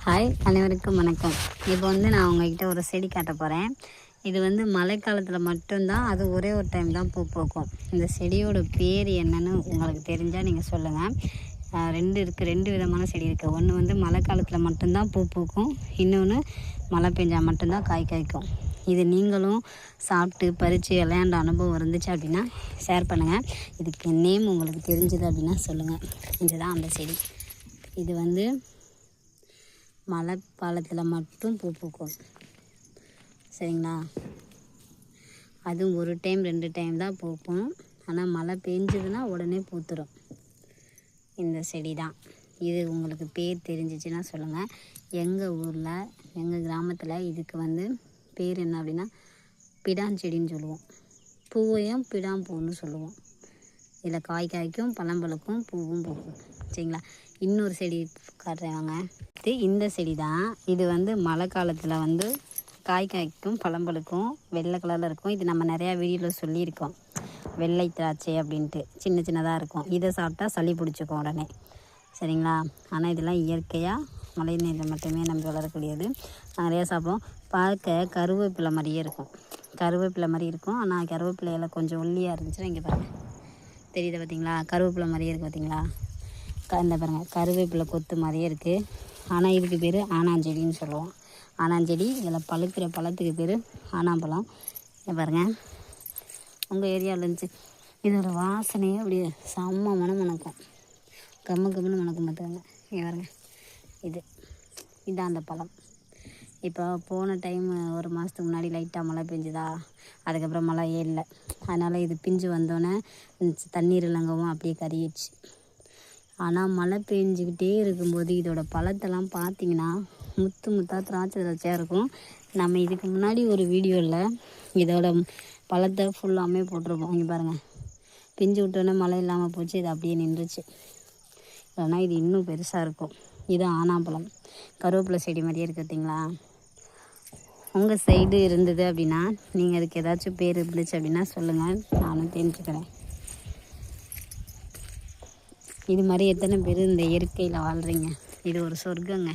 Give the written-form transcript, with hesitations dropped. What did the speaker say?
Hi, அனைவருக்கும் வணக்கம். இப்போ நான் உங்கள்கிட்ட ஒரு செடி காட்ட போகிறேன். இது மழைக்காலத்தில் மட்டும்தான், அது ஒரே ஒரு டைம் தான் பூ பூக்கும். இந்த செடியோட பேர் என்னன்னு உங்களுக்கு தெரிஞ்சால் நீங்கள் சொல்லுங்கள். ரெண்டு விதமான செடி இருக்குது. ஒன்று மழை காலத்தில் மட்டும்தான் பூ பூக்கும், இன்னொன்று மழை பெஞ்சால் மட்டும்தான் காய் காய்க்கும். இது நீங்களும் சாப்பிட்டு பறித்து விளையாண்ட அனுபவம் இருந்துச்சு அப்படின்னா ஷேர் பண்ணுங்கள். இதுக்கு நேம் உங்களுக்கு தெரிஞ்சது அப்படின்னா சொல்லுங்கள். இதுதான் அந்த செடி. இது மழை காலத்தில் மட்டும் பூ பூக்கும், சரிங்களா? அதுவும் ஒரு டைம் 2 டைம் தான் பூக்கும். ஆனால் மழை பெஞ்சதுன்னா உடனே பூத்துடும். இந்த செடி தான் இது. உங்களுக்கு பேர் தெரிஞ்சிச்சுன்னா சொல்லுங்கள். எங்கள் ஊரில், எங்கள் கிராமத்தில் இதுக்கு பேர் என்ன அப்படின்னா பிடாஞ்செடின்னு சொல்லுவோம். பூவையும் பிடாம்பூன்னு சொல்லுவோம். இதில் காய் காய்க்கும், பழம் பழுக்கும், பூவும் பூக்கும், சரிங்களா? இன்னொரு செடி காட்டுறேங்க. இந்த செடி தான். இது மழை காலத்தில் காய் காய்க்கும், பழம் பழுக்கும், வெள்ளை கலரில் இருக்கும். இது நம்ம நிறையா வீடியோவில் சொல்லியிருக்கோம். வெள்ளை திராட்சை அப்படின்ட்டு சின்ன சின்னதாக இருக்கும். இதை சாப்பிட்டா சளி பிடிச்சிக்கும் உடனே, சரிங்களா? ஆனால் இதெல்லாம் இயற்கையாக மழை நீரில் மட்டுமே நம்ம வளரக்கூடியது. நிறையா சாப்பிடுவோம். பார்க்க கருவேப்பிலை மாதிரியே இருக்கும். கருவேப்பிலை மாதிரி இருக்கும். ஆனால் கருவேப்பிலையில் கொஞ்சம் ஒல்லியாக இருந்துச்சுன்னா இங்கே பாருங்கள், தெரியுது பார்த்தீங்களா? கருவேப்பிலை மாதிரியே இருக்குது பார்த்தீங்களா? இந்த பாருங்கள், கருவேப்பிலை கொத்து மாதிரியே இருக்குது. ஆனால் இதுக்கு பேர் ஆனாஞ்செடின்னு சொல்லுவோம். ஆனாஞ்செடி. இதில் பழுக்கிற பழத்துக்கு பேர் ஆனாம்பழம். இங்கே பாருங்கள், உங்கள் ஏரியாவில் இருந்துச்சு. இதோட வாசனையே அப்படியே செம்ம மணக்கும், கம்முன்னு மணக்கும் பார்த்துக்கோங்க. இங்கே பாருங்கள், இதுதான் அந்த பழம். இப்போ போன டைம் ஒரு மாதத்துக்கு முன்னாடி லைட்டாக மழை பெஞ்சுதா, அதுக்கப்புறம் மழையே இல்லை. அதனால் இது பிஞ்சு வந்தோடனே தண்ணீர் இலங்கவும் அப்படியே கறியிடுச்சு. ஆனால் மழை பெஞ்சிக்கிட்டே இருக்கும்போது இதோட பழத்தெல்லாம் பார்த்திங்கன்னா முத்து முத்தாக திராட்சையாக இருக்கும். நம்ம இதுக்கு முன்னாடி ஒரு வீடியோவில் இதோட பழத்தை ஃபுல்லாமே போட்டிருப்போம். இங்கே பாருங்கள், பிஞ்சு விட்டோன்னே மழை இல்லாமல் போச்சு, இது அப்படியே நின்றுச்சு. இல்லைன்னா இது இன்னும் பெருசாக இருக்கும். இது ஆனாம்பழம். கருவேப்பிலை செடி மாதிரியே இருக்குது பார்த்தீங்களா? உங்கள் சைடு இருந்தது அப்படின்னா நீங்கள் அதுக்கு ஏதாச்சும் பேர் இருந்துச்சு அப்படின்னா சொல்லுங்கள், நானும் தெரிஞ்சுக்கிறேன். இது மாதிரி எத்தனை பேர் இந்த இயற்கையில் வாழ்கிறீங்க? இது ஒரு சொர்க்கங்க.